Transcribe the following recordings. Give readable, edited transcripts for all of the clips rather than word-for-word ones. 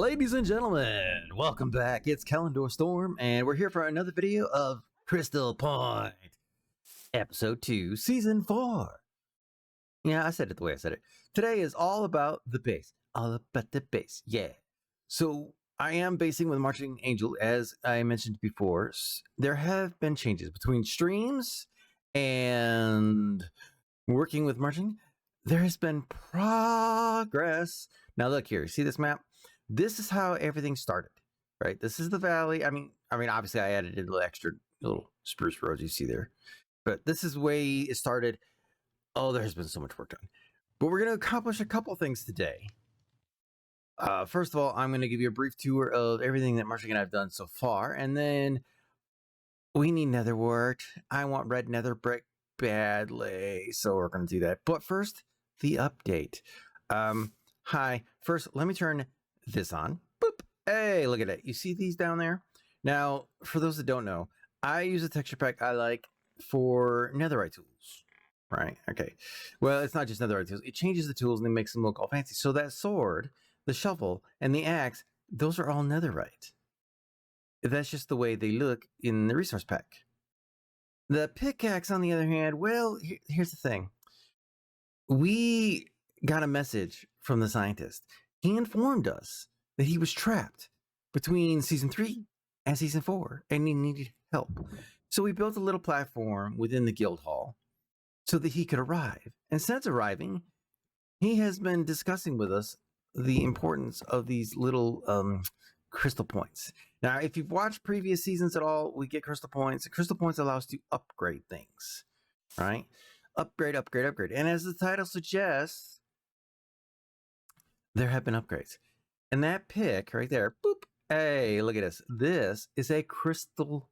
Ladies and gentlemen, welcome back. It's Calendar Storm, and we're here for another video of Crystal Point, Episode 2, Season 4. Yeah, I said it the way I said it. Today is all about the base. All about the base, yeah. So, I am basing with Marching Angel, as I mentioned before. There have been changes between streams and working with Marching. There has been progress. Now look here, see this map? This is how everything started, right? This is the valley. I mean, obviously I added in the extra little spruce roads you see there, but this is the way it started. Oh, there has been so much work done, but we're going to accomplish a couple things today. First of all, I'm going to give you a brief tour of everything that Marching and I've done so far, and then we need nether wart. I want red nether brick badly, so we're going to do that. But first, the update. Hi. First, let me turn this on. Boop. Hey, look at it. You see these down there? Now, for those that don't know, I use a texture pack I like for netherite tools. Right? Okay. Well, it's not just netherite tools. It changes the tools and it makes them look all fancy. So that sword, the shovel, and the axe, those are all netherite. That's just the way they look in the resource pack. The pickaxe, on the other hand, well, here's the thing. We got a message from the scientist. He informed us that he was trapped between Season 3 and Season 4, and he needed help. So we built a little platform within the guild hall so that he could arrive. And since arriving, he has been discussing with us the importance of these little crystal points. Now, if you've watched previous seasons at all, we get crystal points. Crystal points allow us to upgrade things, right? Upgrade. And as the title suggests, there have been upgrades. And that pick right there, boop, hey, look at this. This is a crystal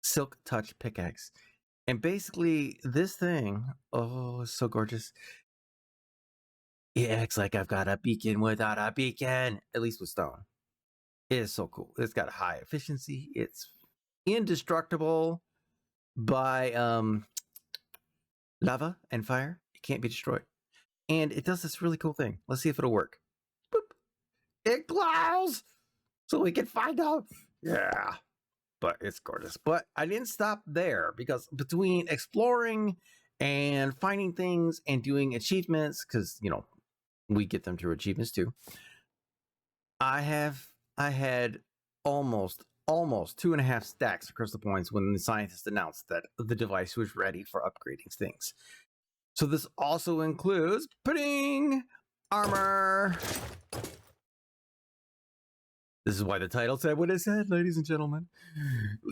silk touch pickaxe. And basically, this thing, oh, it's so gorgeous. It acts like I've got a beacon without a beacon, at least with stone. It is so cool. It's got high efficiency. It's indestructible by lava and fire. It can't be destroyed. And it does this really cool thing. Let's see if it'll work. Boop. It glows! So we can find out. Yeah. But it's gorgeous. But I didn't stop there, because between exploring and finding things and doing achievements, because, you know, we get them through achievements too, I had almost 2.5 stacks of crystal points when the scientist announced that the device was ready for upgrading things. So this also includes putting armor. This is why the title said what it said, ladies and gentlemen.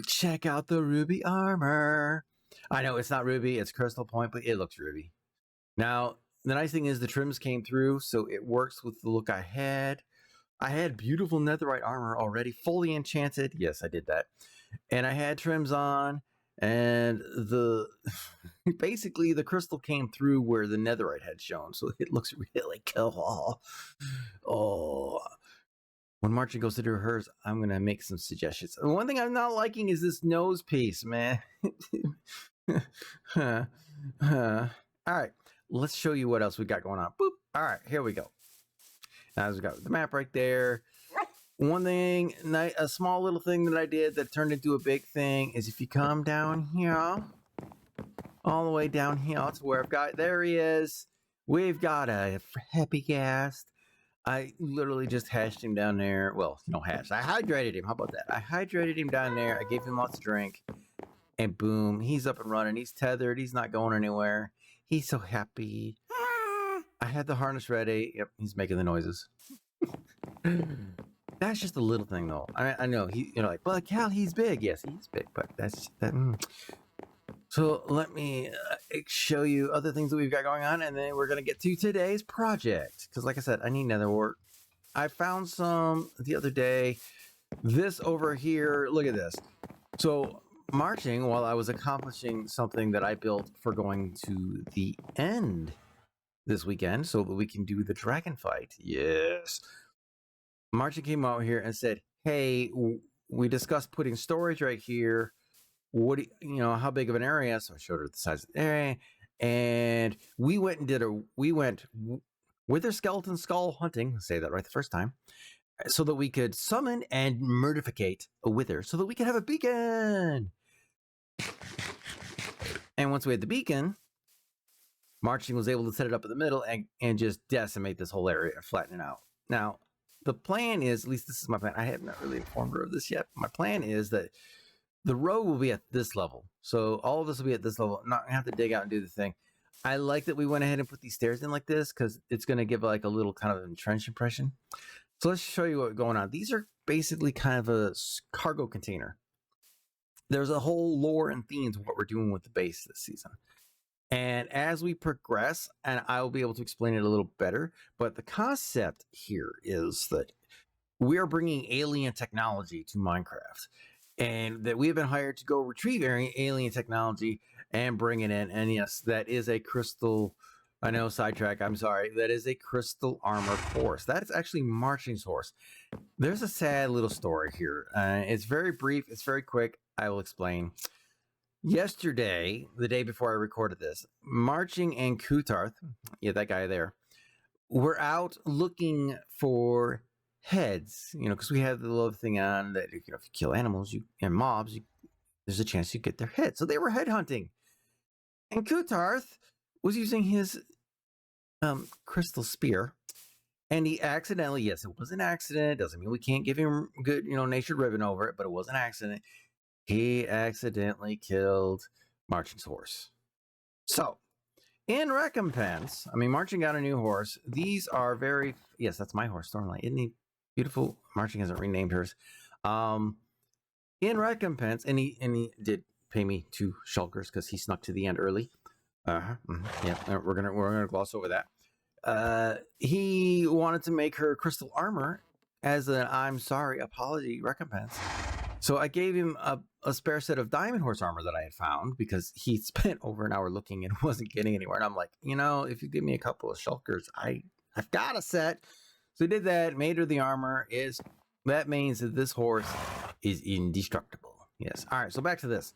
Check out the ruby armor. I know it's not ruby, it's crystal point, but it looks ruby. Now, the nice thing is the trims came through, so it works with the look I had. I had beautiful netherite armor already, fully enchanted. Yes, I did that. And I had trims on, and basically the crystal came through where the netherite had shown, so it looks really cool. Oh, when Marching goes to do hers, I'm gonna make some suggestions. And one thing I'm not liking is this nose piece, man. All right, let's show you what else we got going on. Boop. All right, here we go. Now we got the map right there. One thing, a small little thing that I did that turned into a big thing is if you come down here, all the way down here to where I've got, there he is. We've got a happy ghast. I literally just hashed him down there. Well, you know, hashed. I hydrated him. How about that? I hydrated him down there. I gave him lots of drink. And boom, he's up and running. He's tethered. He's not going anywhere. He's so happy. I had the harness ready. Yep, he's making the noises. That's just a little thing, though. I know you're like, well, Cal, he's big. Yes, he's big, but that's that. So let me show you other things that we've got going on, and then we're gonna get to today's project. Because, like I said, I need nether wart. I found some the other day. This over here, look at this. So Marching, while I was accomplishing something that I built for going to the end this weekend, so that we can do the dragon fight. Yes. Marching came out here and said, hey, we discussed putting storage right here. What do you know, how big of an area? So I showed her the size of the area, and we went and Wither skeleton skull hunting, say that right the first time, so that we could summon and murdificate a wither so that we could have a beacon. And once we had the beacon, Marching was able to set it up in the middle and just decimate this whole area, flatten it out. Now, the plan is, at least this is my plan. I have not really informed her of this yet. My plan is that the row will be at this level. So all of this will be at this level. I'm not gonna have to dig out and do the thing. I like that we went ahead and put these stairs in like this because it's going to give like a little kind of entrenched impression. So let's show you what's going on. These are basically kind of a cargo container. There's a whole lore and themes of what we're doing with the base this season. And as we progress, and I will be able to explain it a little better, but the concept here is that we are bringing alien technology to Minecraft, and that we have been hired to go retrieve alien technology and bring it in. And yes, that is a crystal. I know, sidetrack. I'm sorry. That is a crystal armored horse. That is actually Marching's horse. There's a sad little story here. It's very brief. It's very quick. I will explain. Yesterday, the day before I recorded this, Marching and Kutarth, yeah, that guy there, were out looking for heads, because we have the little thing on that, if you kill animals and mobs, there's a chance you get their head. So they were head hunting. And Kutarth was using his crystal spear, and he accidentally, yes, it was an accident. Doesn't mean we can't give him good, natured ribbon over it, but it was an accident. He accidentally killed Marching's horse. So, in recompense, Marching got a new horse. These are very, yes, that's my horse, Stormlight. Isn't he beautiful? Marching hasn't renamed hers. In recompense, and he did pay me 2 shulkers because he snuck to the end early. Yeah, we're gonna gloss over that. He wanted to make her crystal armor as an I'm sorry apology recompense. So I gave him a spare set of diamond horse armor that I had found because he spent over an hour looking and wasn't getting anywhere. And I'm like, if you give me a couple of shulkers, I've got a set. So he did that, made her the armor. That means that this horse is indestructible. Yes. All right. So back to this.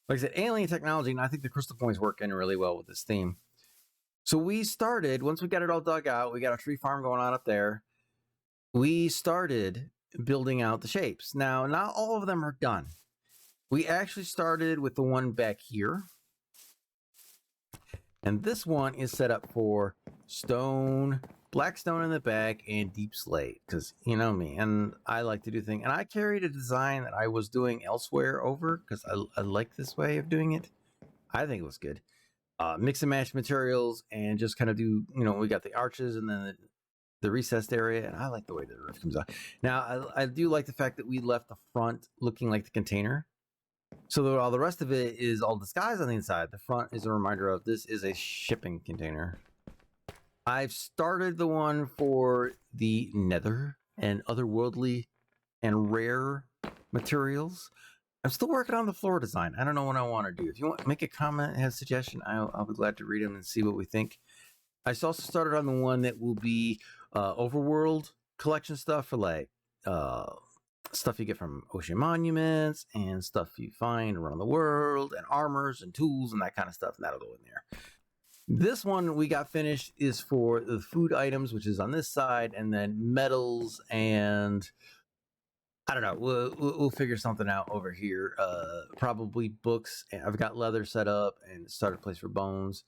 Like I said, alien technology, and I think the crystal points work in really well with this theme. So we started, once we got it all dug out, we got a tree farm going on up there. We started building out the shapes. Now, not all of them are done. We actually started with the one back here. And this one is set up for stone, black stone in the back, and deep slate. Because you know me, and I like to do things. And I carried a design that I was doing elsewhere over because I like this way of doing it. I think it was good. Mix and match materials and just kind of do, we got the arches and then the recessed area, and I like the way the roof comes out. Now, I do like the fact that we left the front looking like the container, so that all the rest of it is all disguised on the inside. The front is a reminder of this is a shipping container. I've started the one for the nether and otherworldly and rare materials. I'm still working on the floor design. I don't know what I want to do. If you want to make a comment, have a suggestion, I'll be glad to read them and see what we think. I also started on the one that will be overworld collection stuff for like stuff you get from ocean monuments and stuff you find around the world and armors and tools and that kind of stuff, and that'll go in there. This one we got finished is for the food items, which is on this side, and then metals and I don't know. We'll figure something out over here. Probably books. I've got leather set up and started a place for bones.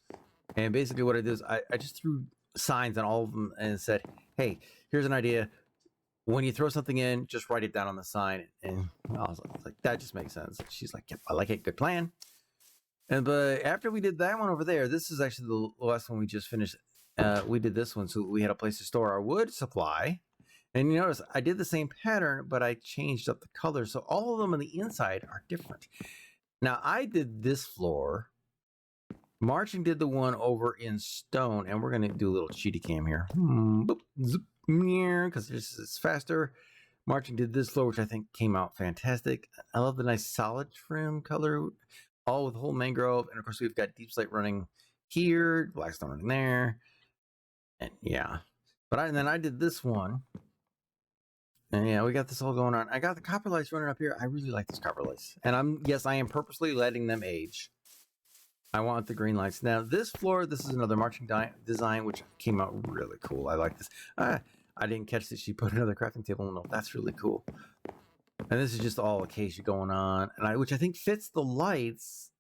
And basically what I did is I just threw signs on all of them and said, hey, here's an idea. When you throw something in, just write it down on the sign. And I was like, that just makes sense. She's like, yep, I like it. Good plan. But after we did that one over there, this is actually the last one we just finished. We did this one so we had a place to store our wood supply. And you notice I did the same pattern, but I changed up the color. So all of them on the inside are different. Now I did this floor. Marching did the one over in stone, and we're going to do a little cheaty cam here. Because it's faster. Marching did this floor, which I think came out fantastic. I love the nice solid trim color, all with whole mangrove. And of course, we've got deep slate running here, blackstone running there. And yeah. And then I did this one. And yeah, we got this all going on. I got the copper lights running up here. I really like these copper lights. And I am purposely letting them age. I want the green lights. Now this floor, this is another marching design, which came out really cool. I like this. I didn't catch that she put another crafting table in. That's really cool. And this is just all acacia going on, and which I think fits the lights,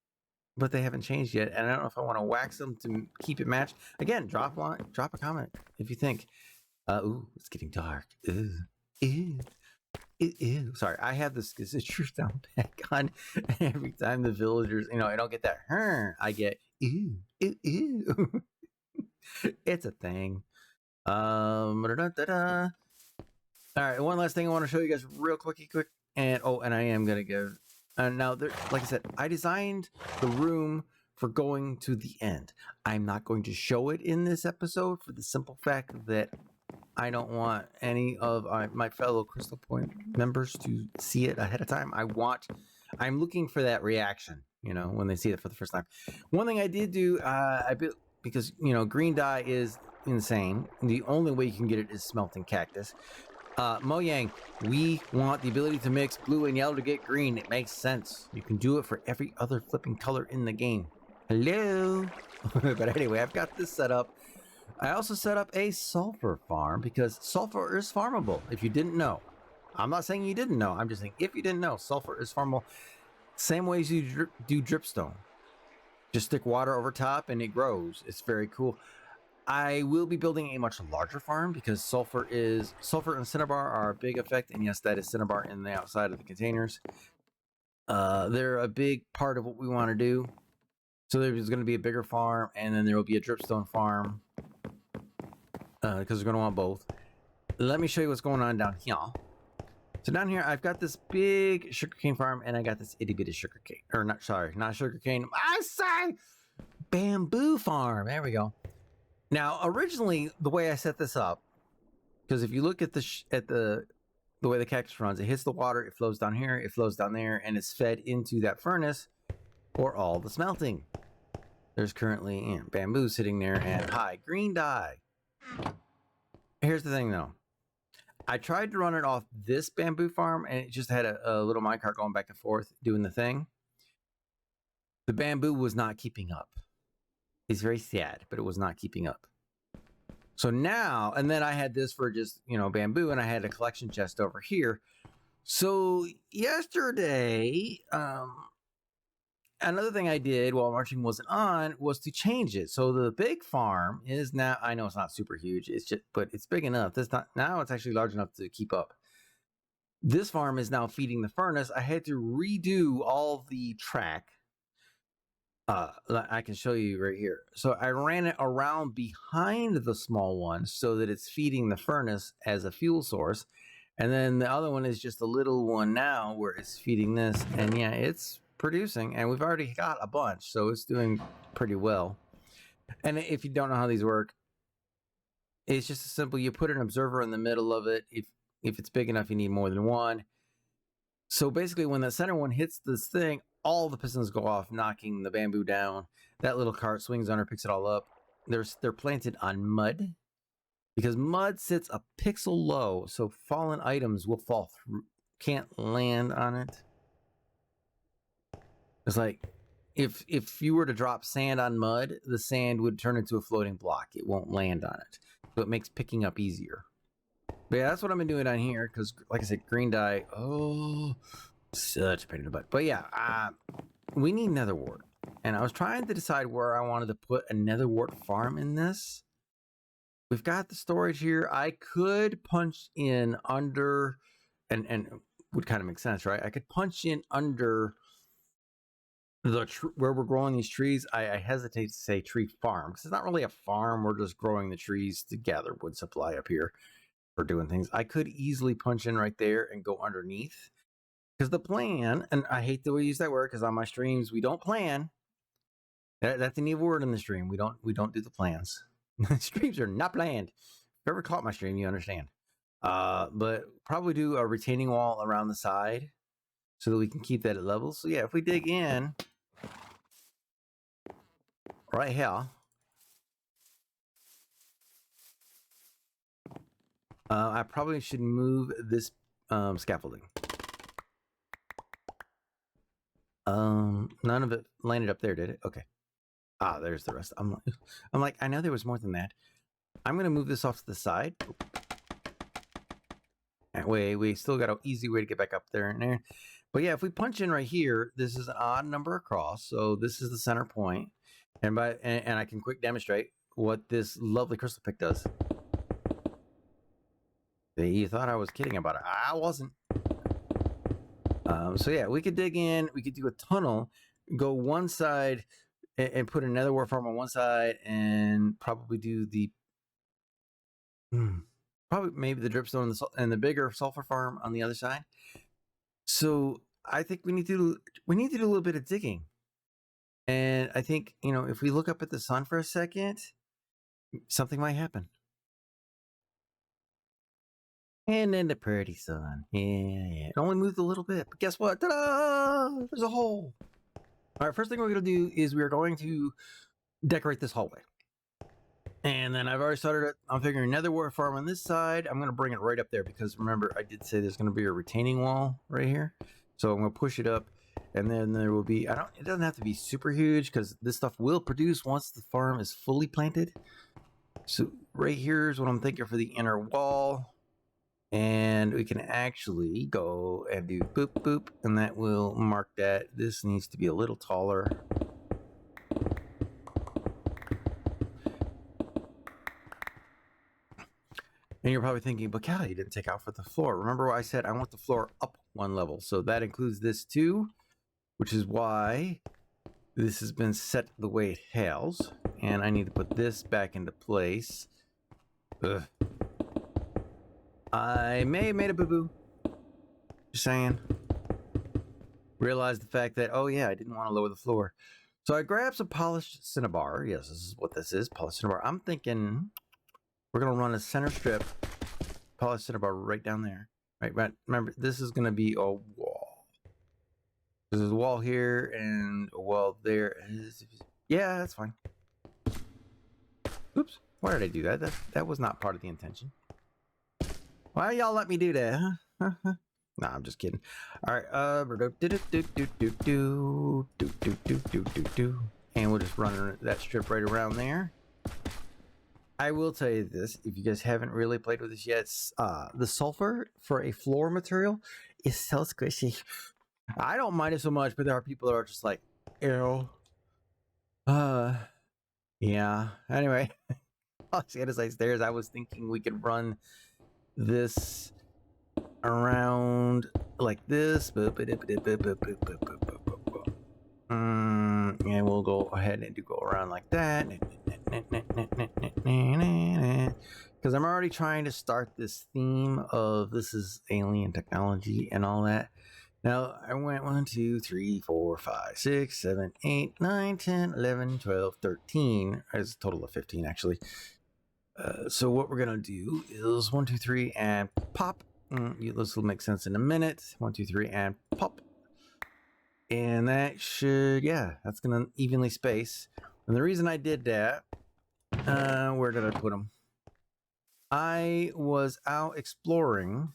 but they haven't changed yet. And I don't know if I want to wax them to keep it matched. Again, drop a comment if you think. Ooh, it's getting dark. Ew. Sorry, I have this truth down back on. Every time the villagers, I don't get that. I get ew. It's a thing. All right, one last thing I want to show you guys real quick. And I am gonna give. Now, like I said, I designed the room for going to the end. I'm not going to show it in this episode for the simple fact that I don't want any of my fellow Crystal Point members to see it ahead of time. I'm looking for that reaction, when they see it for the first time. One thing I did do, because, green dye is insane. The only way you can get it is smelting cactus. Mojang, we want the ability to mix blue and yellow to get green. It makes sense. You can do it for every other flipping color in the game. Hello? But anyway, I've got this set up. I also set up a sulfur farm because sulfur is farmable. If you didn't know, I'm not saying you didn't know. I'm just saying if you didn't know, sulfur is farmable. Same way as you do dripstone. Just stick water over top and it grows. It's very cool. I will be building a much larger farm because sulfur and cinnabar are a big effect. And yes, that is cinnabar in the outside of the containers. They're a big part of what we want to do. So there's going to be a bigger farm, and then there will be a dripstone farm. Because we're going to want both. Let me show you what's going on down here. So down here, I've got this big sugarcane farm, and I got this itty bitty sugarcane. Or not sugarcane. I say bamboo farm. There we go. Now, originally, the way I set this up, because if you look at the way the cactus runs, it hits the water, it flows down here, it flows down there, and it's fed into that furnace for all the smelting. There's currently bamboo sitting there, and green dye. Here's the thing, though. I tried to run it off this bamboo farm, and it just had a little minecart going back and forth doing the thing. The bamboo was not keeping up. It's very sad, but it was not keeping up. So now, and then I had this for just, bamboo, and I had a collection chest over here. So yesterday, another thing I did while marching wasn't on was to change it. So the big farm is now, I know it's not super huge, but it's big enough. Now it's actually large enough to keep up. This farm is now feeding the furnace. I had to redo all the track. I can show you right here. So I ran it around behind the small one so that it's feeding the furnace as a fuel source. And then the other one is just a little one now where it's feeding this. And yeah, it's producing, and we've already got a bunch, so it's doing pretty well. And if you don't know how these work, it's just simple. You put an observer in the middle of it. If it's big enough, you need more than one. So basically, when the center one hits this thing, all the pistons go off, knocking the bamboo down. That little cart swings under, picks it all up. They're planted on mud because mud sits a pixel low, so fallen items will fall through, can't land on it. It's like if you were to drop sand on mud, the sand would turn into a floating block. It won't land on it, so it makes picking up easier. But yeah, that's what I've been doing down here because, like I said, green dye. Oh, such a pain in the butt. But yeah, we need nether wart, and I was trying to decide where I wanted to put a nether wart farm in this. We've got the storage here. I could punch in under, and would kind of make sense, right? I could punch in under where we're growing these trees. I hesitate to say tree farm because it's not really a farm. We're just growing the trees to gather wood supply up here for doing things. I could easily punch in right there and go underneath. Because the plan, and I hate to use that word because on my streams we don't plan. That's an evil word in the stream. We don't do the plans. Streams are not planned. If you ever caught my stream, you understand. But probably do a retaining wall around the side so that we can keep that at level. So yeah, if we dig in right here, I probably should move this scaffolding. None of it landed up there, did it? Okay. Ah, there's the rest. I'm like, I know there was more than that. I'm gonna move this off to the side. That way, we still got an easy way to get back up there and there. But yeah, if we punch in right here, this is an odd number across. So this is the center point. And I can quick demonstrate what this lovely crystal pick does. You thought I was kidding about it. I wasn't. So yeah, we could dig in. We could do a tunnel, go one side, and put another wart farm on one side, and probably do the probably maybe the dripstone and the bigger sulfur farm on the other side. So I think we need to do a little bit of digging. And I think, if we look up at the sun for a second, something might happen. And then the pretty sun. Yeah. It only moved a little bit. But guess what? Ta-da! There's a hole. All right, first thing we're going to do is we're going to decorate this hallway. And then I've already started it. I'm figuring another wart farm on this side. I'm going to bring it right up there because remember, I did say there's going to be a retaining wall right here. So I'm going to push it up. And then there will be, it doesn't have to be super huge because this stuff will produce once the farm is fully planted. So right here is what I'm thinking for the inner wall. And we can actually go and do boop, boop, and that will mark that. This needs to be a little taller. And you're probably thinking, but Callie, you didn't take out for the floor. Remember what I said? I want the floor up one level. So that includes this too, which is why this has been set the way it has. And I need to put this back into place. Ugh. I may have made a boo-boo. Just saying. Realized the fact that, oh yeah, I didn't want to lower the floor. So I grabbed some polished cinnabar. Yes, this is what this is, polished cinnabar. I'm thinking we're going to run a center strip, polished cinnabar right down there. Right, remember, this is going to be a wall. There's a wall here and a wall there. Yeah, that's fine. Oops, why did I do that? That was not part of the intention. Why y'all let me do that, huh? Nah, I'm just kidding. All right, and we'll just run that strip right around there. I will tell you this, if you guys haven't really played with this yet, the sulfur for a floor material is so squishy. I don't mind it so much, but there are people that are just like, ew. Yeah. Anyway, as I stairs, I was thinking we could run this around like this. And we'll go ahead and go around like that. Because I'm already trying to start this theme of this is alien technology and all that. Now, I went 1, 2, 3, 4, 5, 6, 7, 8, 9, 10, 11, 12, 13. There's a total of 15, actually. So what we're going to do is 1, 2, 3, and pop. This will make sense in a minute. 1, 2, 3, and pop. And that should, that's going to evenly space. And the reason I did that, where did I put them? I was out exploring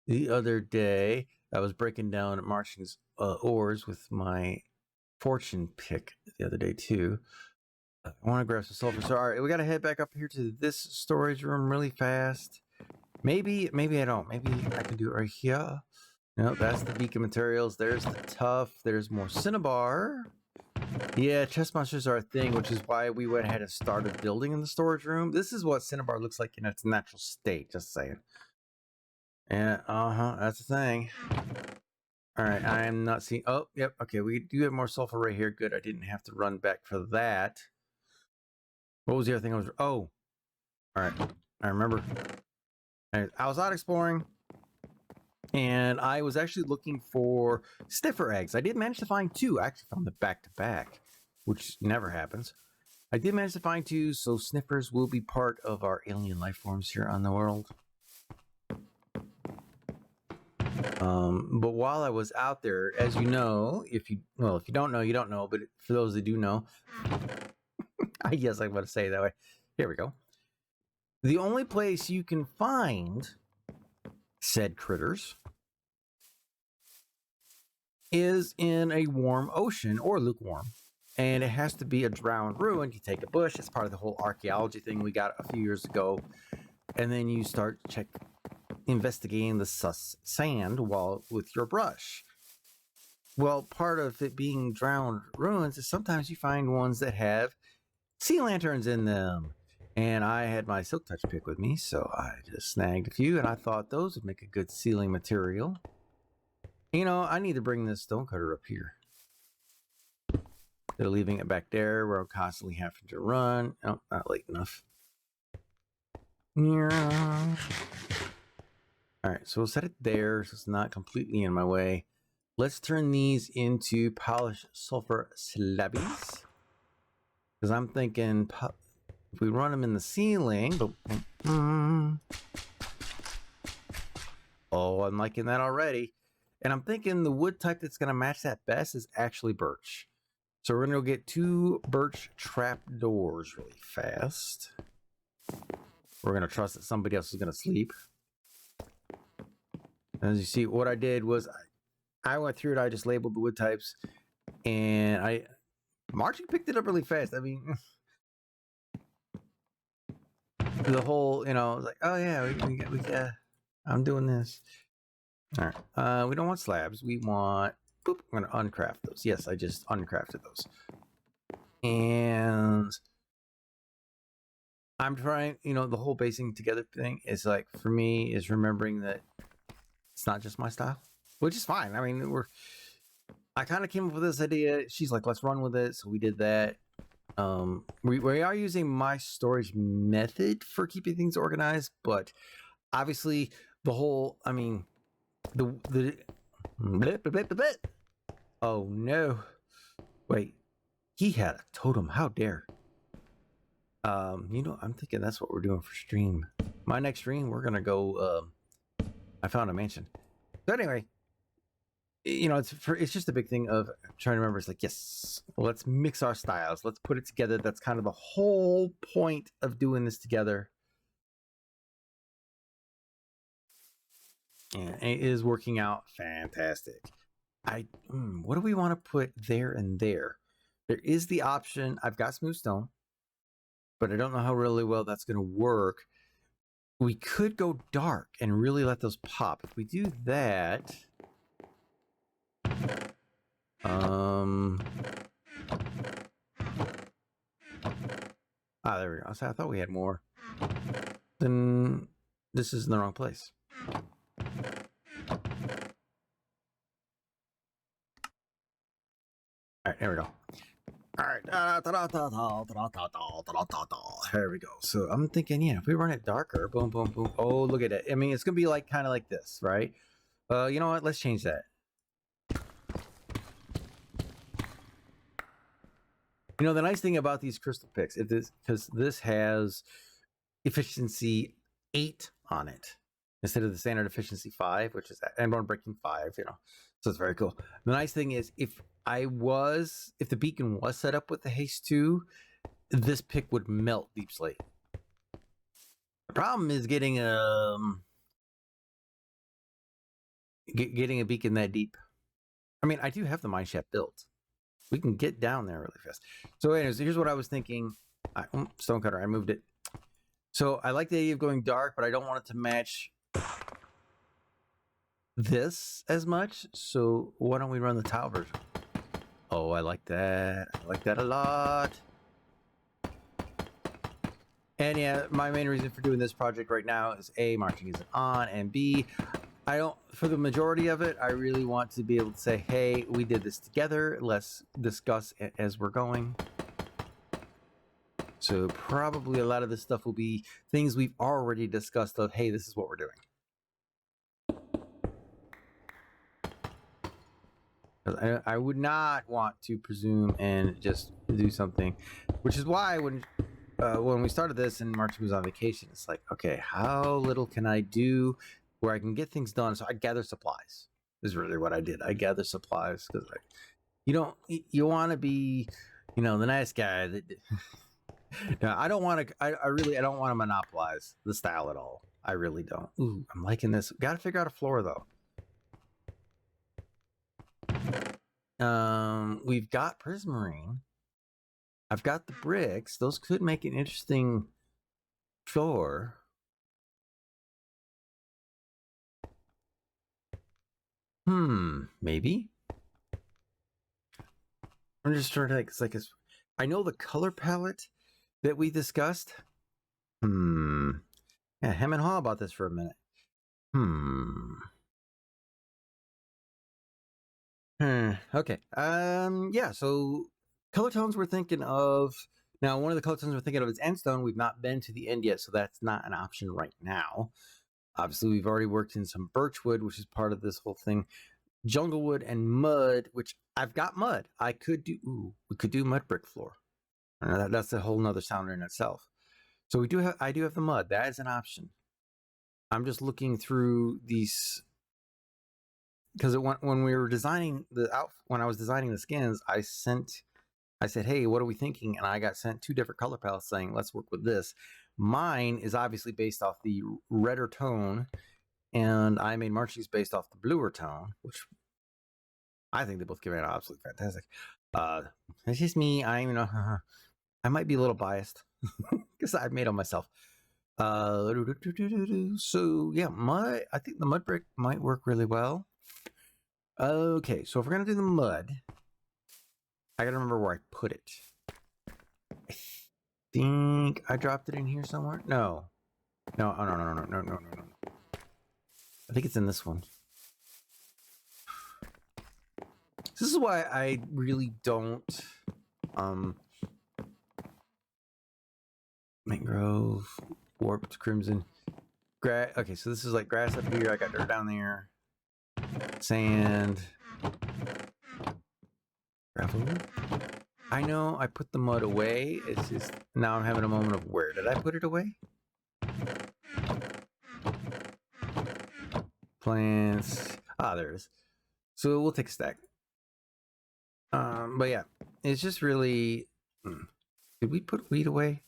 the other day. I was breaking down Martian's ores with my fortune pick the other day too. I want to grab some sulfur. So all right, we got to head back up here to this storage room really fast. Maybe I don't. Maybe I can do it right here. No, that's the beacon materials. There's the tough. There's more cinnabar. Yeah, chest monsters are a thing, which is why we went ahead and started building in the storage room. This is what cinnabar looks like in its natural state, just saying. Yeah, that's the thing. All right, I am not seeing... Oh, yep, okay, we do have more sulfur right here. Good, I didn't have to run back for that. What was the other thing I was... Oh, all right, I remember. I was out exploring, and I was actually looking for sniffer eggs. I did manage to find 2. I actually found them back-to-back, which never happens. I did manage to find 2, so sniffers will be part of our alien life forms here on the world. But while I was out there, as you know, if you don't know, you don't know, but for those that do know, I guess I want to say it that way. Here we go. The only place you can find said critters is in a warm ocean or lukewarm. and it has to be a drowned ruin. You take a bush. It's part of the whole archaeology thing we got a few years ago, and then you start investigating the sand with your brush. Well, part of it being drowned ruins is sometimes you find ones that have sea lanterns in them. And I had my silk touch pick with me, so I just snagged a few, and I thought those would make a good sealing material. You know, I need to bring this stonecutter up here. They're leaving it back there where I'm constantly having to run. Oh, not late enough. All right, so we'll set it there so it's not completely in my way. Let's turn these into polished sulfur slabbies. Because I'm thinking if we run them in the ceiling... Oh, I'm liking that already. And I'm thinking the wood type that's going to match that best is actually birch. So we're going to go get 2 birch trap doors really fast. We're going to trust that somebody else is going to sleep. As you see, what I did was I went through it. I just labeled the wood types. And Margie picked it up really fast. I mean, the whole, you know, like, oh yeah, we I'm doing this. All right. We don't want slabs. We want, boop, I'm going to uncraft those. Yes, I just uncrafted those. And I'm trying, you know, the whole basing together thing is like, for me, is remembering that it's not just my style, which is fine. I mean, I kind of came up with this idea. She's like, let's run with it. So we did that. We are using my storage method for keeping things organized, but obviously the whole, I mean, the oh no, wait, he had a totem. How dare. You know, I'm thinking that's what we're doing for stream. My next stream, we're gonna go. I found a mansion. So anyway, you know, it's just a big thing of trying to remember. It's like, yes, let's mix our styles. Let's put it together. That's kind of the whole point of doing this together. And it is working out fantastic. What do we want to put there and there? There is the option. I've got smooth stone, but I don't know how really well that's going to work. We could go dark and really let those pop. If we do that, there we go. So I thought we had more. Then this is in the wrong place. All right, there we go. All right. There we go. So I'm thinking, yeah, if we run it darker, boom, boom, boom. Oh, look at it. I mean, it's going to be like kind of like this, right? You know what? Let's change that. You know, the nice thing about these crystal picks is because this has efficiency 8 on it instead of the standard efficiency 5, which is endborn breaking 5, you know. So it's very cool. The nice thing is if the beacon was set up with the haste 2, this pick would melt deep slate. The problem is getting a beacon that deep. I mean, I do have the mine shaft built. We can get down there really fast. So anyways, here's what I was thinking. Stonecutter, I moved it. So I like the idea of going dark, but I don't want it to match this as much. So why don't we run the tile version? Oh, I like that. I like that a lot. And yeah, my main reason for doing this project right now is A, marching isn't on, and B, for the majority of it, I really want to be able to say, hey, we did this together. Let's discuss it as we're going. So probably a lot of this stuff will be things we've already discussed of, hey, this is what we're doing. I would not want to presume and just do something, which is why when we started this and March was on vacation, it's like, okay, how little can I do where I can get things done? So I gather supplies. Is really what I did. I gather supplies because you want to be, you know, the nice guy that. No, I don't want to. I don't want to monopolize the style at all. I really don't. Ooh, I'm liking this. Got to figure out a floor though. We've got prismarine. I've got the bricks. Those could make an interesting floor. Maybe. I'm just trying to I know the color palette that we discussed. Yeah, hem and haw about this for a minute. Okay. Yeah, so color tones we're thinking of. Now, one of the color tones we're thinking of is Endstone. We've not been to the end yet, so that's not an option right now. Obviously, we've already worked in some birchwood, which is part of this whole thing. Junglewood and mud, which I've got mud. I could do, we could do mud brick floor. That's a whole nother sounder in itself. So I do have the mud. That is an option. I'm just looking through these because when we were designing when I was designing the skins, I said, hey, what are we thinking? And I got sent 2 different color palettes saying, let's work with this. Mine is obviously based off the redder tone, and I made Marchie's based off the bluer tone, which I think they both came out absolutely fantastic. It's just me. I might be a little biased because I made them myself. So yeah, I think the mud brick might work really well. Okay, so if we're gonna do the mud, I gotta remember where I put it. I think I dropped it in here somewhere. No. No. I think it's in this one. This is why I really don't mangrove, warped crimson, grass. Okay, so this is like grass up here. I got dirt down there, sand, gravel. I know I put the mud away. It's just now I'm having a moment of where did I put it away? Plants. There it is. So we'll take a stack. But yeah, it's just really. Did we put wheat away?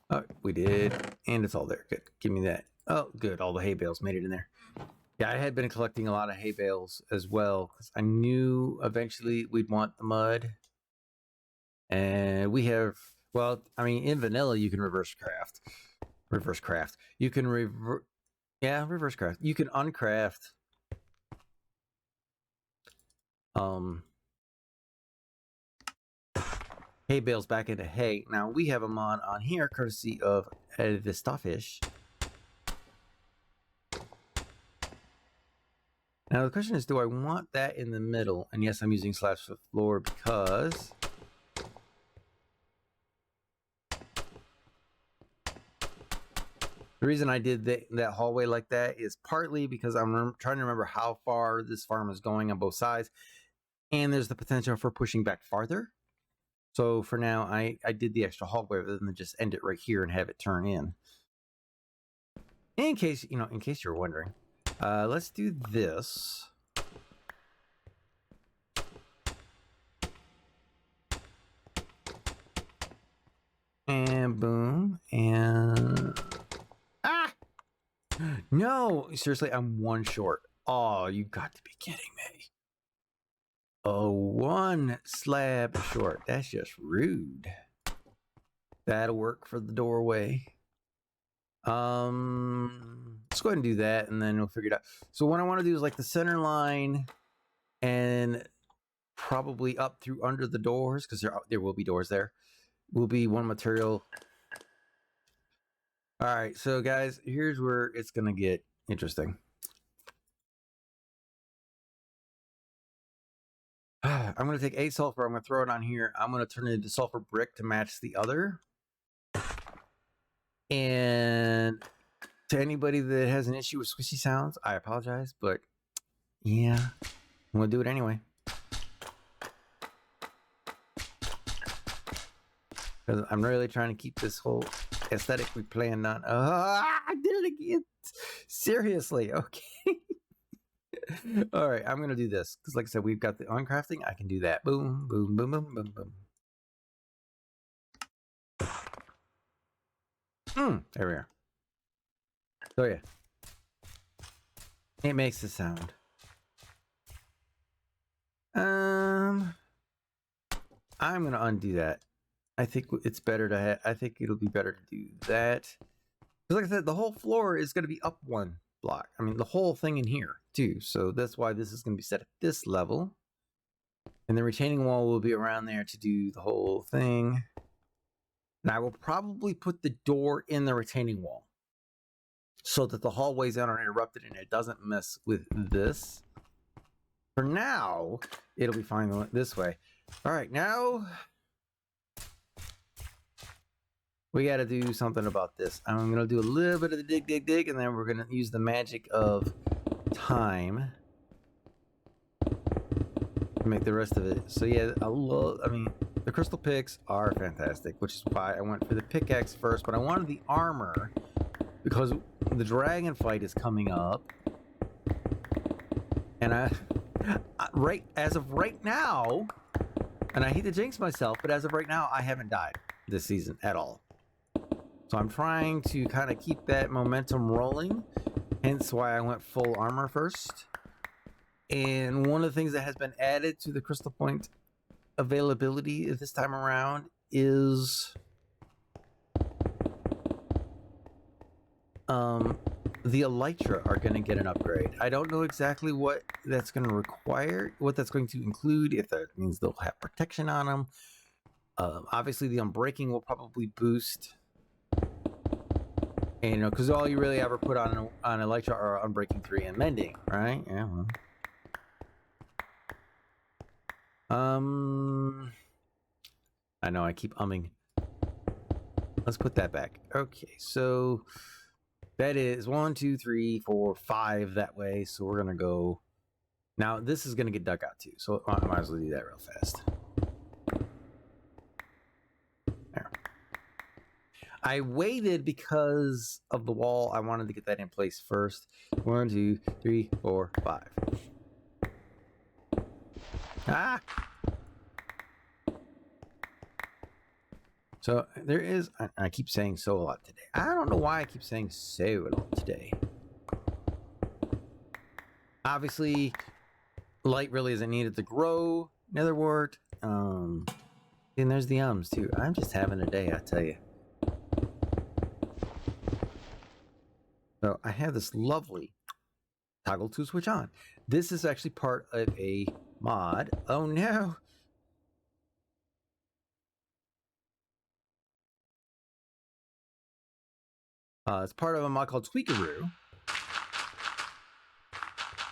Oh, we did, and it's all there. Good. Give me that. Oh, good. All the hay bales made it in there. Yeah, I had been collecting a lot of hay bales as well because I knew eventually we'd want the mud. And we have, well, I mean, in vanilla you can reverse craft. You can reverse craft. You can uncraft. Hay bales back into hay. Now we have a mod on here courtesy of the Starfish. Now the question is, do I want that in the middle? And yes, I'm using slabs for floor because the reason I did that hallway like that is partly because I'm trying to remember how far this farm is going on both sides, and there's the potential for pushing back farther. So for now, I did the extra hallway rather than just end it right here and have it turn in. In case you're wondering, let's do this. And boom, and no, seriously, I'm 1 short. Oh, you got to be kidding me. Oh, 1 slab short. That's just rude. That'll work for the doorway. Let's go ahead and do that, and then we'll figure it out. So what I want to do is like the center line, and probably up through under the doors, because there will be doors there. Will be 1 material. All right, so guys, here's where it's gonna get interesting. I'm gonna take 8 sulfur. I'm gonna throw it on here. I'm gonna turn it into sulfur brick to match the other. And to anybody that has an issue with squishy sounds, I apologize, but yeah, I'm gonna do it anyway. Because I'm really trying to keep this whole aesthetic we planned on. I did it again. Seriously, okay. All right, I'm gonna do this because, like I said, we've got the uncrafting. I can do that. Boom, boom, boom, boom, boom, boom. There we are. So yeah, it makes a sound. I'm gonna undo that. I think it's better to. I think it'll be better to do that. Because, like I said, the whole floor is going to be up one block. I mean, the whole thing in here too. So that's why this is going to be set at this level, and the retaining wall will be around there to do the whole thing. And I will probably put the door in the retaining wall so that the hallways aren't interrupted and it doesn't mess with this. For now, it'll be fine this way. All right, now we got to do something about this. I'm going to do a little bit of the dig, and then we're going to use the magic of time to make the rest of it. So yeah, I mean, the crystal picks are fantastic, which is why I went for the pickaxe first, but I wanted the armor because the dragon fight is coming up. And as of right now, and I hate to jinx myself, but as of right now, I haven't died this season at all. So I'm trying to kind of keep that momentum rolling, hence why I went full armor first. And one of the things that has been added to the crystal point availability this time around is the elytra are going to get an upgrade. I don't know exactly what that's going to require, what that's going to include, if that means they'll have protection on them. Obviously, the unbreaking will probably boost. And, you know, because all you really ever put on elytra are unbreaking 3 and mending, right? Yeah. Well. I know I keep umming. Let's put that back. Okay, so that is 1, 2, 3, 4, 5 that way. So we're gonna go. Now this is gonna get dug out too, so I might as well do that real fast. There. I waited because of the wall. I wanted to get that in place first. 1, 2, 3, 4, 5. Ah! So there is, I keep saying so a lot today. I don't know why I keep saying so a lot today. Obviously, light really isn't needed to grow netherwort. And there's the ums too. I'm just having a day, I tell you. So I have this lovely toggle to switch on. This is actually part of a mod. Oh no! It's part of a mod called Tweakaroo.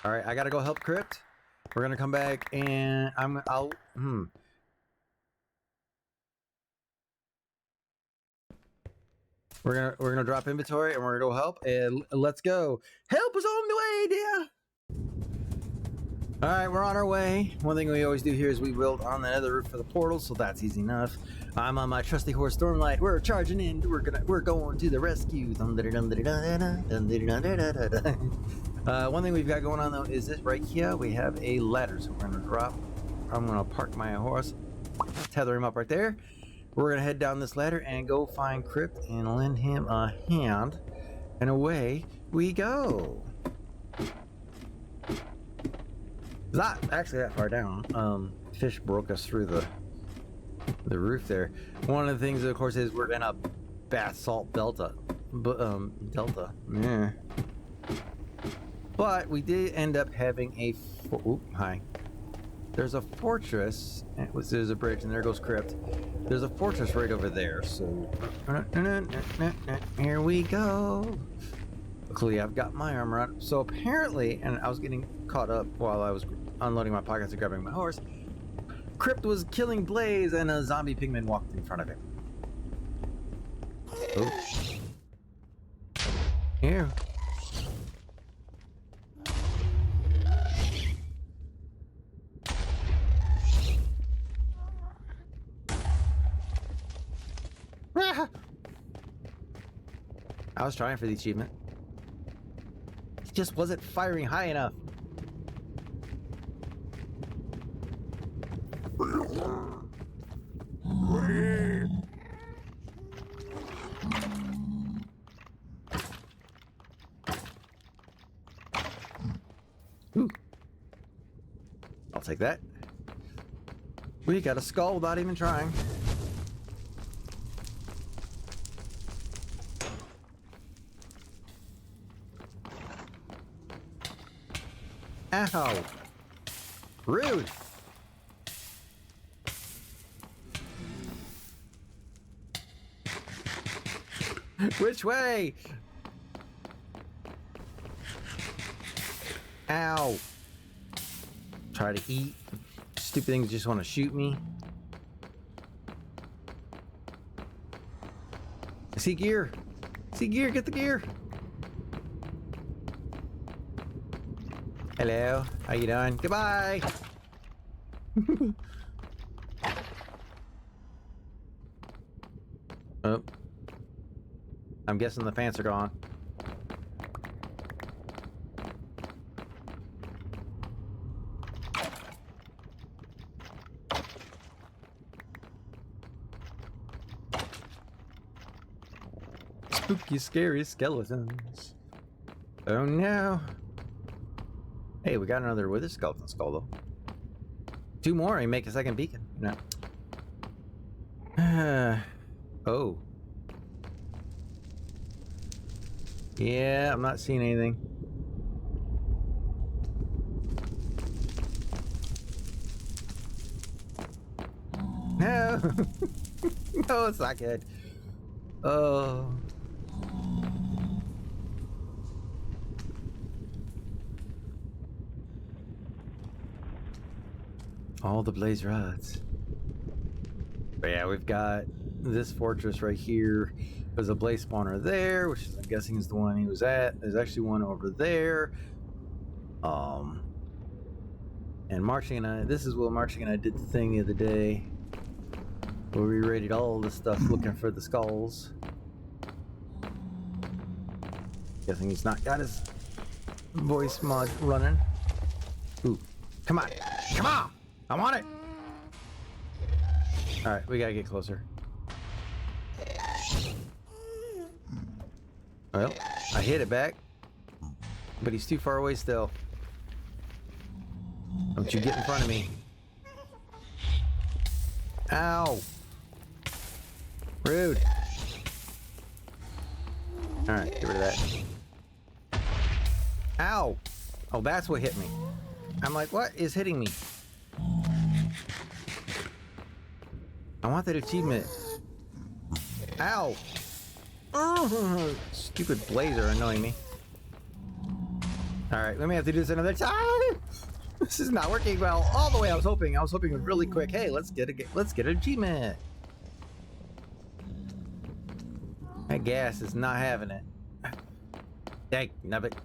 All right, I gotta go help Crypt. We're gonna come back and We're gonna drop inventory and we're gonna go help and let's go. Help is on the way, dear. All right, we're on our way. One thing we always do here is we build on the nether roof for the portal, so that's easy enough. I'm on my trusty horse Stormlight. We're charging in. We're going to the rescue. One thing we've got going on though is this right here. We have a ladder, so we're gonna drop. I'm gonna park my horse, tether him up right there. We're gonna head down this ladder and go find Crypt and lend him a hand, and away we go. Not actually that far down. Fish broke us through the roof there. One of the things, of course, is we're in a basalt delta. Yeah. But we did end up having a. Hi. There's a fortress. There's a bridge, and there goes Crypt. There's a fortress right over there. So here we go. Luckily, I've got my armor on. So apparently, and I was getting caught up while I was unloading my pockets and grabbing my horse. Crypt was killing Blaze, and a zombie pigman walked in front of him. Oh. Here. I was trying for the achievement. It just wasn't firing high enough. Ooh. I'll take that. We got a skull without even trying. Ow! Rude! Which way? Ow! Try to eat. Stupid things just want to shoot me. I see gear. See gear, get the gear. Hello, how you doing? Goodbye. Oh. I'm guessing the pants are gone. Spooky, scary skeletons. Oh no. Hey, we got another wither skeleton skull though. 2 more and make a second beacon. No. Oh. Yeah, I'm not seeing anything. No. No, it's not good. Oh. All the blaze rods. But yeah, we've got this fortress right here. There's a blaze spawner there, which is, I'm guessing is the one he was at. There's actually one over there. And Marching and I, this is what Marching and I did the thing the other day, where we raided all the stuff looking for the skulls. Guessing he's not got his voice mod running. Ooh, come on, come on! I want it! Alright, we gotta get closer. Well, I hit it back, but he's too far away still. Don't you get in front of me. Ow! Rude. Alright, get rid of that. Ow! Oh, that's what hit me. I'm like, what is hitting me? I want that achievement. Ow! Stupid blazer annoying me. Alright, we may have to do this another time. This is not working well. All the way I was hoping. I was hoping really quick. Hey, let's get an achievement. That gas is not having it. Dang, nubbit.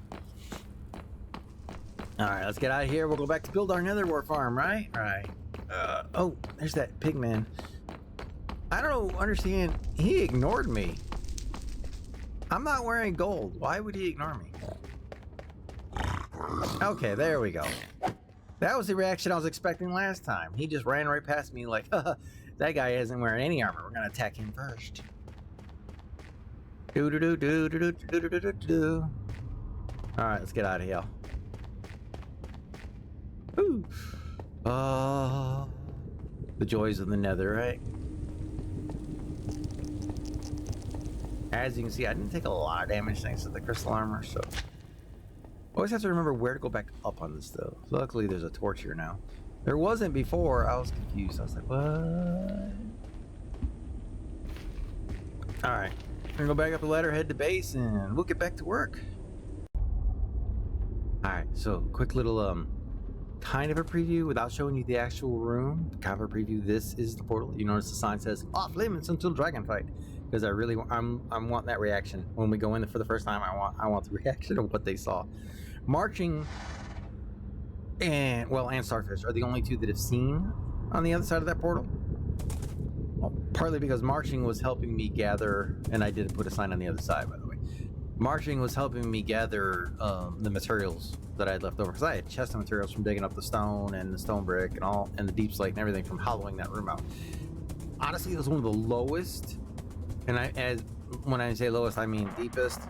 Alright, let's get out of here. We'll go back to build our nether wart farm, right? Right. Oh, there's that pig man. I don't understand. He ignored me. I'm not wearing gold. Why would he ignore me? Okay, there we go. That was the reaction I was expecting last time. He just ran right past me like, that guy isn't wearing any armor. We're gonna attack him first. Do do do do do do do do do do. All right, let's get out of here. Woo. The joys of the nether, right? As you can see, I didn't take a lot of damage thanks to the crystal armor, so... Always have to remember where to go back up on this, though. Luckily, there's a torch here now. There wasn't before. I was confused. I was like, what? Alright. We're gonna go back up the ladder, head to base, and we'll get back to work. Alright, so quick little, kind of a preview without showing you the actual room. Kind of a preview. This is the portal. You notice the sign says, off limits until dragon fight. Because I really I'm wanting that reaction when we go in for the first time. I want the reaction of what they saw. Marching and Starfish are the only two that have seen on the other side of that portal. Well, partly because Marching was helping me gather, and I did put a sign on the other side, by the way. Marching was helping me gather the materials that I had left over, because I had chest of materials from digging up the stone and the stone brick and all, and the deep slate and everything from hollowing that room out. Honestly, it was one of the lowest. And when I say lowest, I mean deepest.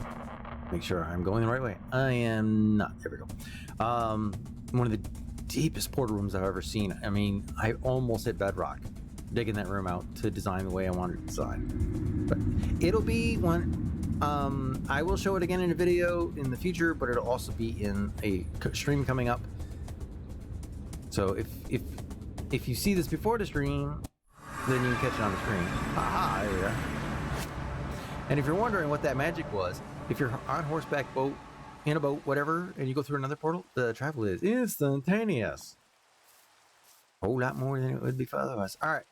Make sure I'm going the right way. I am not. There we go. One of the deepest portal rooms I've ever seen. I mean, I almost hit bedrock digging that room out to design the way I wanted to design. But it'll be one. I will show it again in a video in the future, but it'll also be in a stream coming up. So if you see this before the stream, then you can catch it on the screen. Aha, there we go. And if you're wondering what that magic was, if you're on horseback, boat, in a boat, whatever, and you go through another portal, the travel is instantaneous. A whole lot more than it would be for otherwise. All right.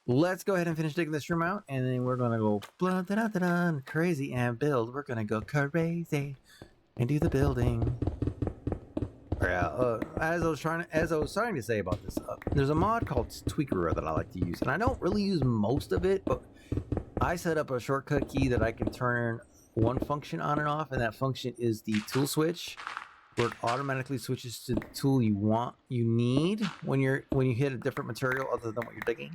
Let's go ahead and finish digging this room out, and then we're going to go blah, da, da, da, da, crazy and build. We're going to go crazy and do the building. Yeah, as I was starting to say about this, there's a mod called Tweaker that I like to use, and I don't really use most of it, but I set up a shortcut key that I can turn one function on and off, and that function is the tool switch, where it automatically switches to the tool you need when you hit a different material other than what you're digging.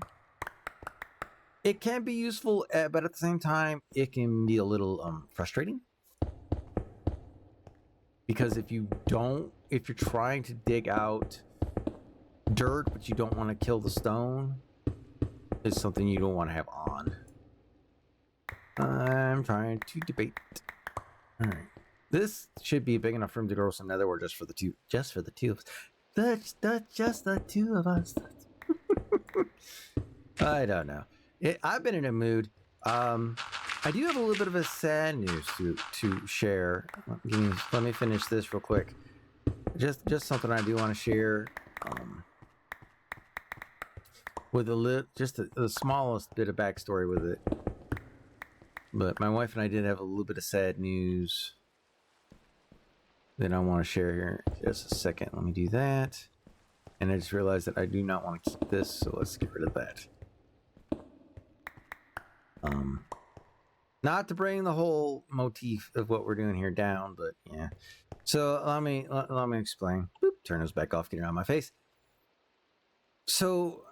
It can be useful, but at the same time, it can be a little frustrating. Because if you're trying to dig out dirt, but you don't want to kill the stone, it's something you don't want to have on. I'm trying to debate. All right. This should be big enough room to grow some netherware just for the two of us. Just the two of us. I don't know. I've been in a mood. I do have a little bit of a sad news to share. Let me finish this real quick. Just something I do want to share. With the smallest bit of backstory with it. But my wife and I did have a little bit of sad news that I want to share here. Just a second. Let me do that. And I just realized that I do not want to keep this, so let's get rid of that. Not to bring the whole motif of what we're doing here down, but yeah. So let me explain. Boop, turn those back off, get it out of my face. So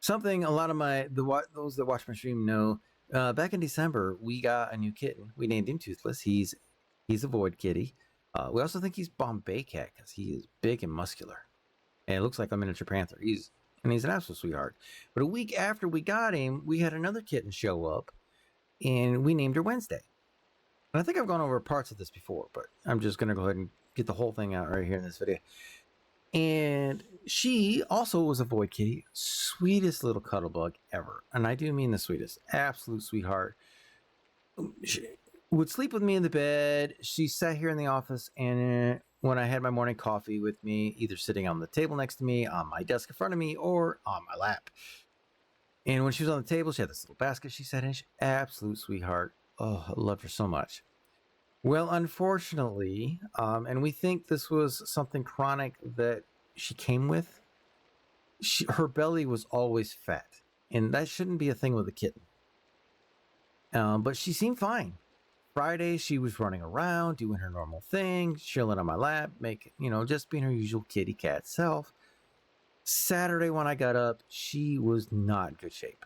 something a lot of those that watch my stream know. Back in December, we got a new kitten. We named him Toothless. He's a void kitty. We also think he's Bombay cat because he is big and muscular, and it looks like a miniature panther. He's an absolute sweetheart. But a week after we got him, we had another kitten show up, and we named her Wednesday. And I think I've gone over parts of this before, but I'm just going to go ahead and get the whole thing out right here in this video. And she also was a void kitty. Sweetest little cuddle bug ever. And I do mean the sweetest. Absolute sweetheart. She would sleep with me in the bed. She sat here in the office, and when I had my morning coffee with me, either sitting on the table next to me, on my desk in front of me, or on my lap. And when she was on the table, she had this little basket she sat in. Absolute sweetheart. Oh, I loved her so much. Well, unfortunately, and we think this was something chronic that she came with, her belly was always fat. And that shouldn't be a thing with a kitten. But she seemed fine. Friday, she was running around, doing her normal thing, chilling on my lap, just being her usual kitty cat self. Saturday, when I got up, she was not in good shape.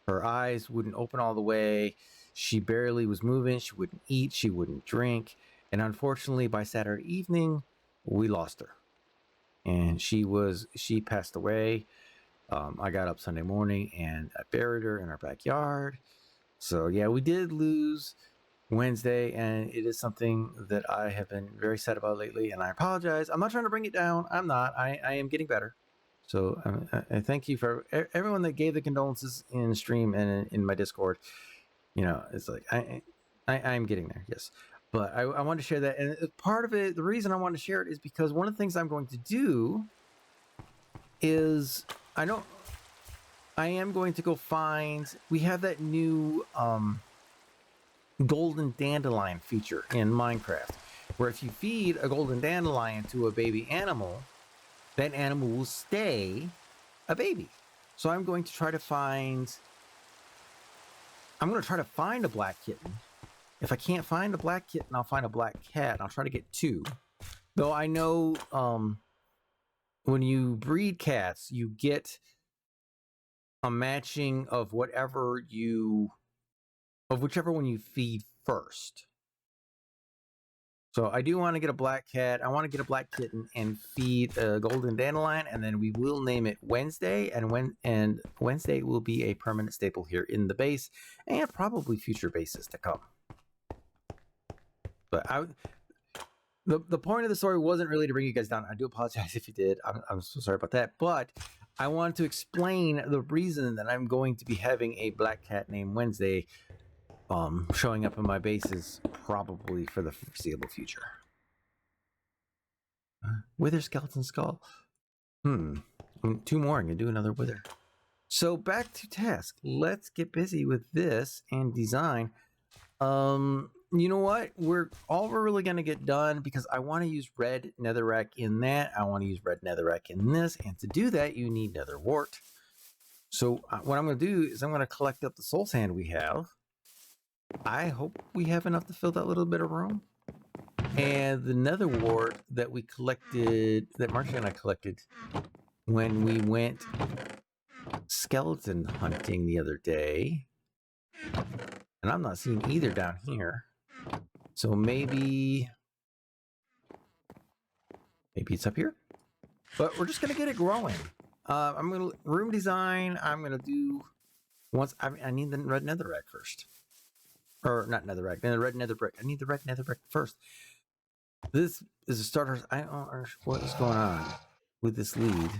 Her eyes wouldn't open all the way. She barely was moving. She wouldn't eat. She wouldn't drink. And unfortunately, by Saturday evening, we lost her. And she passed away. I got up Sunday morning and I buried her in our backyard. So yeah, we did lose Wednesday, and it is something that I have been very sad about lately, and I apologize. I'm not trying to bring it down. I'm not. I am getting better. So I thank you for everyone that gave the condolences in stream and in my Discord. It's like I'm getting there, yes. But I wanted to share that, and part of it, the reason I wanted to share it is because one of the things I'm going to do is I am going to go find. We have that new golden dandelion feature in Minecraft, where if you feed a golden dandelion to a baby animal, that animal will stay a baby. So I'm going to try to find a black kitten. If I can't find a black kitten, I'll find a black cat. I'll try to get two. Though I know when you breed cats, you get a matching of whichever one you feed first. So I do want to get a black cat. I want to get a black kitten and feed a golden dandelion, and then we will name it Wednesday. And Wednesday will be a permanent staple here in the base, and probably future bases to come. But the point of the story wasn't really to bring you guys down. I do apologize if you did. I'm so sorry about that. But I wanted to explain the reason that I'm going to be having a black cat named Wednesday showing up in my bases probably for the foreseeable future. Wither skeleton skull. Two more. I'm gonna do another wither. So back to task. Let's get busy with this and design. You know what? We're really gonna get done because I want to use red netherrack in that. I want to use red netherrack in this, and to do that, you need nether wart. So what I'm gonna do is I'm gonna collect up the soul sand we have. I hope we have enough to fill that little bit of room. And the nether wart that we collected, that Marcia and I collected when we went skeleton hunting the other day. And I'm not seeing either down here. So maybe it's up here. But we're just going to get it growing. I'm going to room design. I'm going to do once. I need the red netherrack first. Or not netherrack, the red nether brick. I need the red nether brick first. This is a starter. I don't know what is going on with this lead.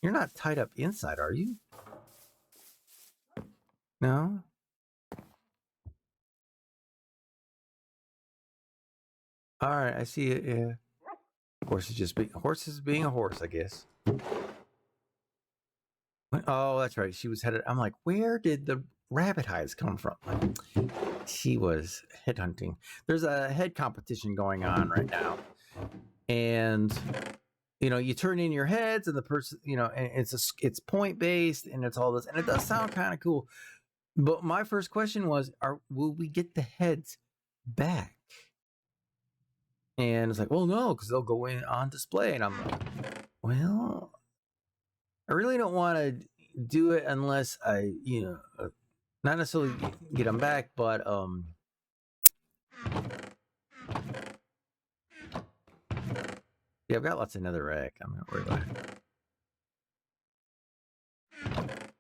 You're not tied up inside, are you? No? Alright, I see it, yeah. Horse is being a horse, I guess. Oh, that's right. She was headed. I'm like, where did the rabbit hides come from? She was headhunting. There's a head competition going on right now. And you turn in your heads and the person, and it's point based and it's all this, and it does sound kind of cool. But my first question was, will we get the heads back? And it's like, well, no, because they'll go in on display. And I'm like, well, I really don't want to do it unless I, not necessarily get them back, but yeah, I've got lots of netherrack. I'm not worried about it.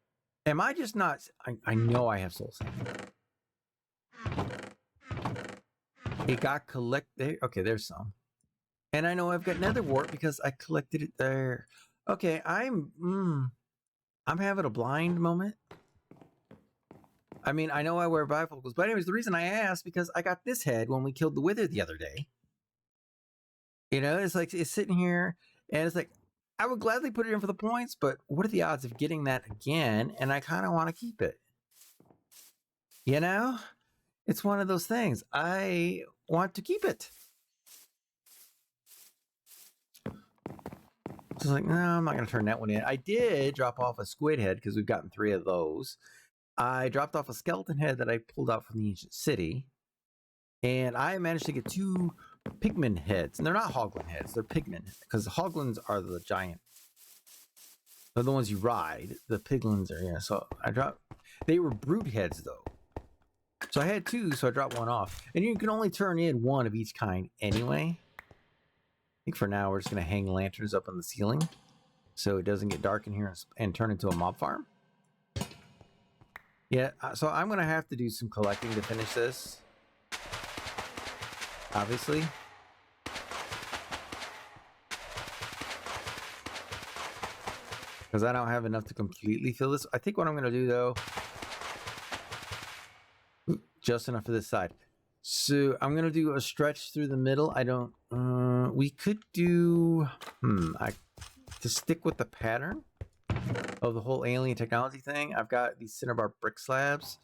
Am I just not? I know I have soul sand. It got collected. Okay, there's some. And I know I've got nether wart because I collected it there. Okay, I'm having a blind moment. I mean, I know I wear bifocals, but anyways, the reason I asked because I got this head when we killed the wither the other day. It's like it's sitting here, and it's like I would gladly put it in for the points, but what are the odds of getting that again? And I kind of want to keep it. It's one of those things. I want to keep it. So it's like, no, I'm not going to turn that one in. I did drop off a squid head because we've gotten 3 of those. I dropped off a skeleton head that I pulled out from the ancient city. And I managed to get 2 pigman heads. And they're not hoglin heads. They're pigman. Because hoglins are the giant. They're the ones you ride. The piglins are, yeah. So I dropped... They were brute heads, though. So I had 2, so I dropped 1 off. And you can only turn in 1 of each kind anyway. I think for now we're just going to hang lanterns up on the ceiling so it doesn't get dark in here and turn into a mob farm. Yeah, so I'm going to have to do some collecting to finish this. Obviously. Because I don't have enough to completely fill this. I think what I'm going to do, though... Just enough for this side. So I'm going to do a stretch through the middle. I don't... we could do... to stick with the pattern of the whole alien technology thing, I've got these cinnabar brick slabs.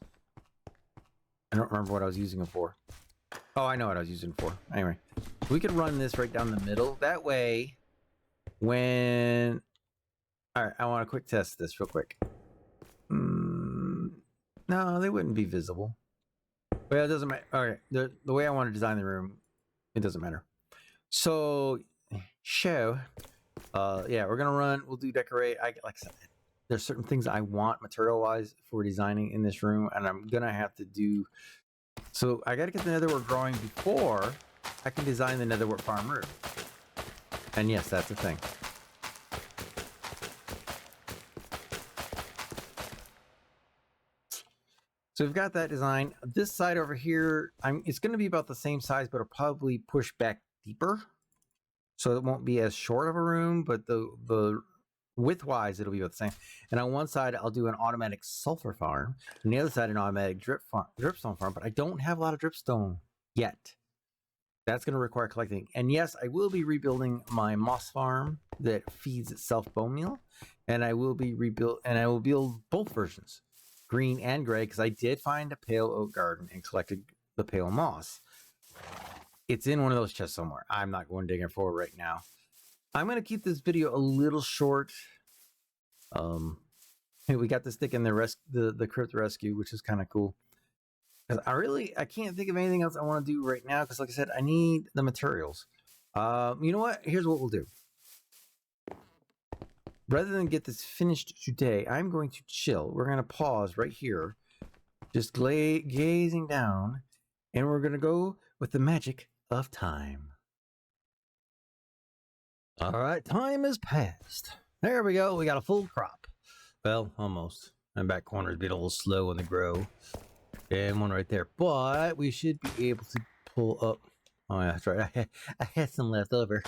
I don't remember what I was using them for. Oh, I know what I was using it for. Anyway, we could run this right down the middle. That way, when... Alright, I want to quick test this real quick. No, they wouldn't be visible. Well, it doesn't matter. Alright, the way I want to design the room, it doesn't matter. So, yeah, we're gonna run. We'll do decorate. Like I said, there's certain things I want material-wise for designing in this room, and I'm gonna have to do. So I got to get the nether wart growing before I can design the netherwort farm roof. And yes, that's a thing. So we've got that design. This side over here, it's going to be about the same size, but it'll probably push back deeper. So it won't be as short of a room, but the width-wise, it'll be about the same. And on one side, I'll do an automatic sulfur farm. On the other side, an automatic dripstone farm. But I don't have a lot of dripstone yet. That's going to require collecting. And yes, I will be rebuilding my moss farm that feeds itself bone meal. And I will build both versions, green and gray, because I did find a pale oak garden and collected the pale moss. It's in one of those chests somewhere. I'm not going digging for it right now. I'm going to keep this video a little short. We got this stick in the crypt rescue, which is kind of cool. I can't think of anything else I want to do right now because, like I said, I need the materials. You know what? Here's what we'll do. Rather than get this finished today, I'm going to chill. We're going to pause right here, just gazing down, and we're going to go with the magic of time. All right, time has passed. There we go. We got a full crop. Well, almost. My back corner's been a little slow in the grow. And one right there. But we should be able to pull up. Oh, yeah, that's right. I had some left over.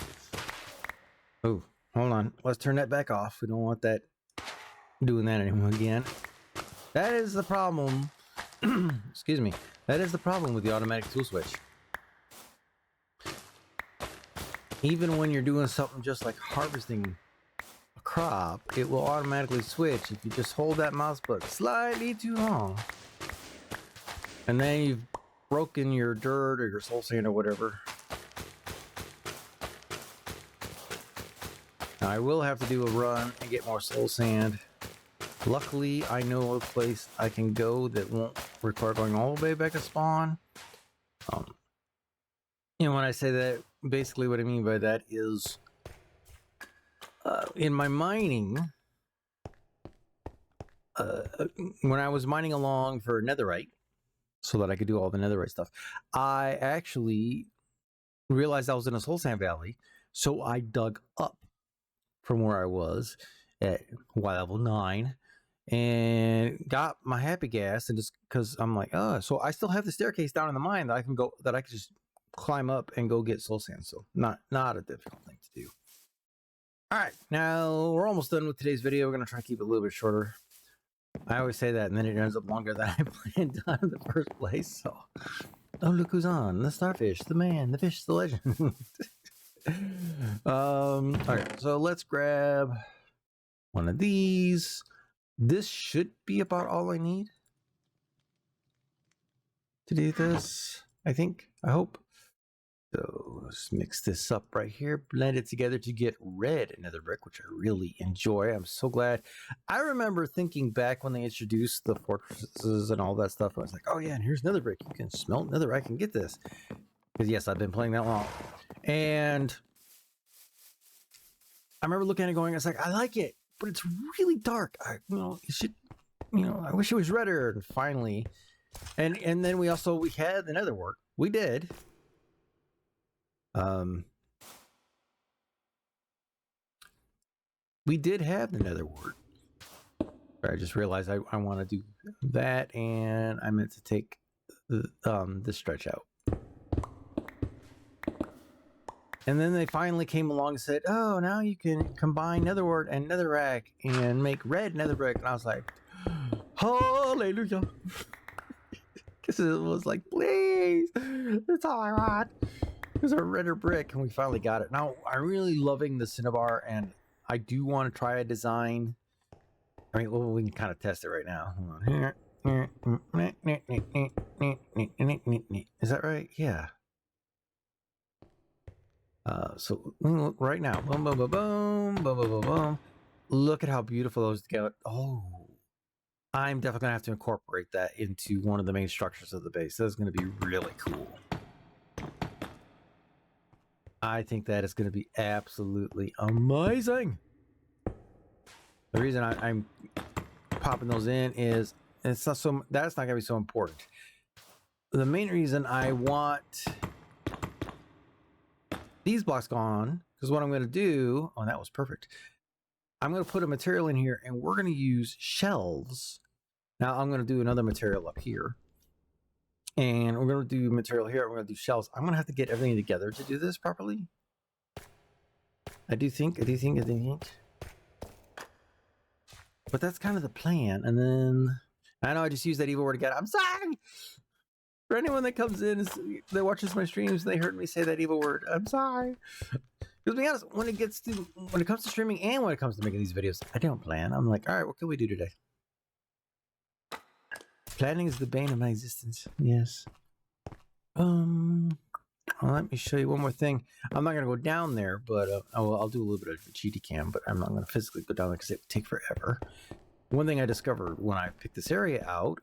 Oh, hold on. Let's turn that back off. We don't want that doing that anymore again. That is the problem. Excuse me. That is the problem with the automatic tool switch. Even when you're doing something just like harvesting a crop, it will automatically switch if you just hold that mouse button slightly too long. And then you've broken your dirt or your soul sand or whatever. Now, I will have to do a run and get more soul sand. Luckily, I know a place I can go that won't require going all the way back to spawn. When I say that, basically what I mean by that is in my mining, when I was mining along for netherite, so that I could do all the netherite stuff, I actually realized I was in a soul sand valley, so I dug up from where I was at level 9 and got my happy gas, and just because I'm like, so I still have the staircase down in the mine that I can just climb up and go get soul sand. So not a difficult thing to do. All right, now we're almost done with today's video. We're gonna try to keep it a little bit shorter. I always say that, and then it ends up longer than I planned on in the first place. So, oh, look who's on! The starfish, the man, the fish, the legend. All right, so let's grab one of these. This should be about all I need to do this, I think. I hope. So let's mix this up right here, blend it together to get red nether brick, which I really enjoy. I'm so glad. I remember thinking back when they introduced the fortresses and all that stuff, I was like, oh yeah, and here's nether brick. You can smelt nether. I can get this. Because yes, I've been playing that long. And I remember looking at it going, I was like, I like it, but it's really dark. I wish it was redder. And finally, and then we had the nether wart. We did. We did have the nether wart. I just realized I want to do that, and I meant to take the stretch out. And then they finally came along and said, oh, now you can combine netherwort and netherrack and make red nether brick. And I was like, hallelujah. Because it was like, please, that's all I want. There's a redder brick, and we finally got it. Now, I'm really loving the cinnabar, and I do want to try a design. I mean, well, we can kind of test it right now. Hold on. Is that right? Yeah. So right now, boom, boom, boom, boom, boom, boom, boom, boom. Look at how beautiful those get. Oh, I'm definitely gonna have to incorporate that into one of the main structures of the base. That's gonna be really cool. I think that is going to be absolutely amazing. The reason I'm popping those in is that's not going to be so important. The main reason I want these blocks gone, because what I'm going to do, oh, that was perfect. I'm going to put a material in here, and we're going to use shelves. Now I'm going to do another material up here, and we're going to do material here. We're going to do shelves. I'm going to have to get everything together to do this properly. I do think. But that's kind of the plan. And then I know I just used that evil word again. I'm sorry. For anyone that comes in that watches my streams, they heard me say that evil word. I'm sorry. Because to be honest, when it comes to streaming and when it comes to making these videos, I don't plan. I'm like, all right, what can we do today? Planning is the bane of my existence. Yes. Let me show you one more thing. I'm not gonna go down there, but I'll do a little bit of GD cam, but I'm not gonna physically go down there because it would take forever. One thing I discovered when I picked this area out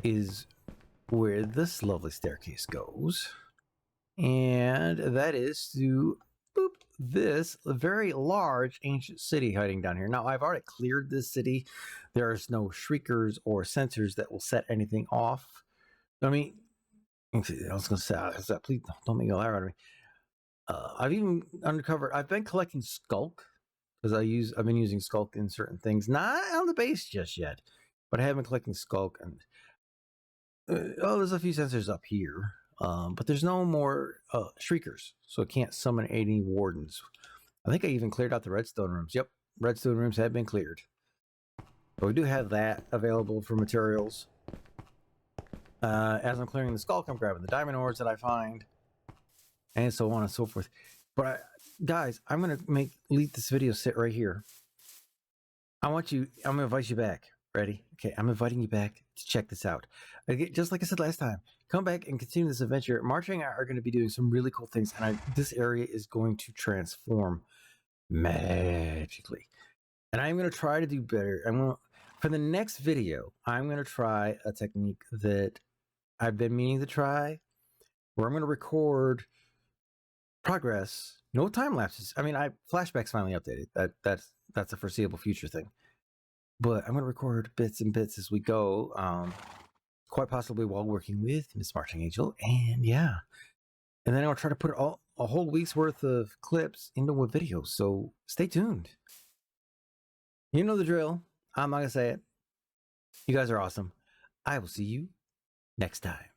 is where this lovely staircase goes, and that is to boop this very large ancient city hiding down here. Now I've already cleared this city. There's no shriekers or sensors that will set anything off. I mean, I was gonna say, please don't make a liar out of me. I've even I've been collecting skulk because I've been using skulk in certain things, not on the base just yet, but I have been collecting skulk. And there's a few sensors up here, but there's no more shriekers, so I can't summon any wardens. I think I even cleared out the redstone rooms. Yep, redstone rooms have been cleared, but we do have that available for materials. As I'm clearing the skulk, I'm grabbing the diamond ores that I find, and so on and so forth. But guys, I'm gonna leave this video sit right here. I'm gonna invite you back. Ready? Okay, I'm inviting you back to check this out. Just like I said last time, come back and continue this adventure. March and I are going to be doing some really cool things, and this area is going to transform magically. And I'm going to try to do better. For the next video, I'm going to try a technique that I've been meaning to try, where I'm going to record progress, no time lapses. I mean, flashback's finally updated. That's a foreseeable future thing. But I'm going to record bits and bits as we go, quite possibly while working with Miss Marching Angel. And yeah, and then I'll try to put a whole week's worth of clips into a video. So stay tuned. You know the drill. I'm not going to say it. You guys are awesome. I will see you next time.